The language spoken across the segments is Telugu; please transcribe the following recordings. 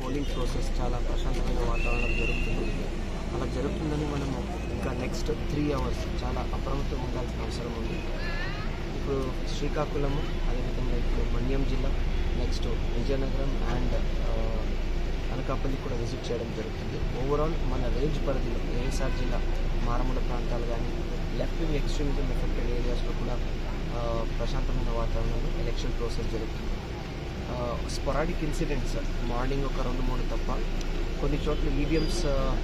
పోలింగ్ ప్రాసెస్ చాలా ప్రశాంతమైన వాతావరణం జరుగుతుంది. అలా జరుగుతుందని మనము ఇంకా నెక్స్ట్ 3 అవర్స్ చాలా అప్రమత్తంగా ఉండాల్సిన అవసరం ఉంది. ఇప్పుడు శ్రీకాకుళము, అదేవిధంగా ఇప్పుడు మన్యం జిల్లా, నెక్స్ట్ విజయనగరం అండ్ అనకాపల్లి కూడా విజిట్ చేయడం జరుగుతుంది. ఓవరాల్ మన రేంజ్ పరిధిలో ఏఎస్ఆర్ జిల్లా మారుమూల ప్రాంతాలు కానీ లెఫ్ట్ వింగ్ ఎక్స్ట్రీమిజం ఎఫెక్టెడ్ ఏరియాస్లో కూడా ప్రశాంతమైన వాతావరణంలో ఎలక్షన్ ప్రాసెస్ జరుగుతుంది. స్పొరాడిక్ ఇన్సిడెంట్స్ మార్నింగ్ ఒక 2-3 తప్ప కొన్ని చోట్ల ఈవీఎంస్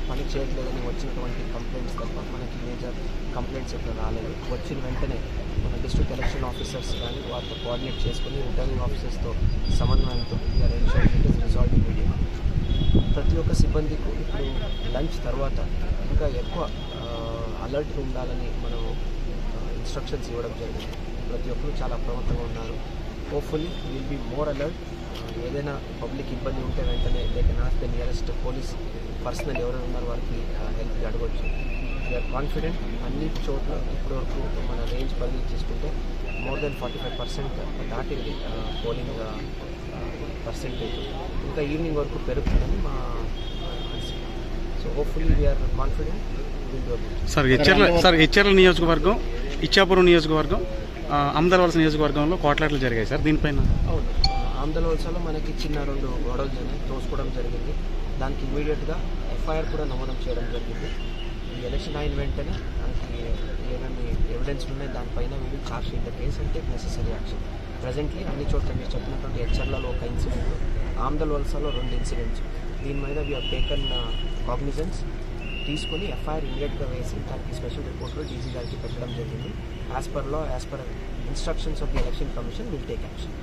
పని చేయట్లేదని వచ్చినటువంటి కంప్లైంట్స్ తప్ప మనకి మేజర్ కంప్లైంట్స్ ఎక్కడ రాలేదు. వచ్చిన వెంటనే మన డిస్ట్రిక్ట్ ఎలక్షన్ ఆఫీసర్స్ కానీ వారితో కోఆర్డినేట్ చేసుకుని రిటర్నింగ్ ఆఫీసర్స్తో సమన్వయంతో we are ensuring it is resolved immediately. ప్రతి ఒక్క సిబ్బందికి ఇప్పుడు లంచ్ తర్వాత ఇంకా ఎక్కువ అలర్ట్గా ఉండాలని మనం ఇన్స్ట్రక్షన్స్ ఇవ్వడం జరిగింది. ప్రతి ఒక్కరు చాలా అప్రమత్తంగా ఉన్నారు. Hopefully will be more alert. ఏదైనా పబ్లిక్ ఇబ్బంది ఉంటే వెంటనే they can ask the nearest police personnel ఎవరైనా ఉన్నారో వారికి హెల్ప్కి అడగవచ్చు. We are confident. అన్ని చోట్ల ఇప్పటివరకు మన రేంజ్ పరిధి తీసుకుంటే మోర్ దెన్ 45% దాటింది పోలింగ్ పర్సెంటేజ్. ఇంకా ఈవినింగ్ వరకు పెరుగుతుందని మా అనిసిక. So hopefully we are confident. Sir హెచ్ఆర్ల నియోజకవర్గం, ఇచ్చాపురం నియోజకవర్గం, ఆమదలవలస నియోజకవర్గంలో కోట్లాట్లు జరిగాయి సార్. దీనిపైన అవును, ఆమదలవలసలో మనకి చిన్న 2 గొడవలు జరిగాయి, తోసుకోవడం జరిగింది. దానికి ఇమీడియట్గా ఎఫ్ఐఆర్ కూడా నమోదు చేయడం జరిగింది. ఈ ఎలక్షన్ అయిన వెంటనే మనకి ఏమేమి ఎవిడెన్స్ ఉన్నాయి దానిపైన వీళ్ళు చార్జ్ షీట్ కేసు అంటే నెసెసరీ యాక్షన్. ప్రజెంట్లీ అన్ని చోట్ల మీరు చెప్పినటువంటి హెచ్ఆర్లలో ఒక ఇన్సిడెంట్, ఆమదలవలసలో 2 ఇన్సిడెంట్స్. దీని మీద వీ హావ్ టేకన్ కాగ్నిజెన్స్ తీసుకొని ఎఫ్ఐఆర్ ఇమీడియట్గా వేసి దానికి స్పెషల్ రిపోర్ట్లో డీసీ గారికి పెట్టడం జరిగింది. As per law, as per instructions of the election commission will take action.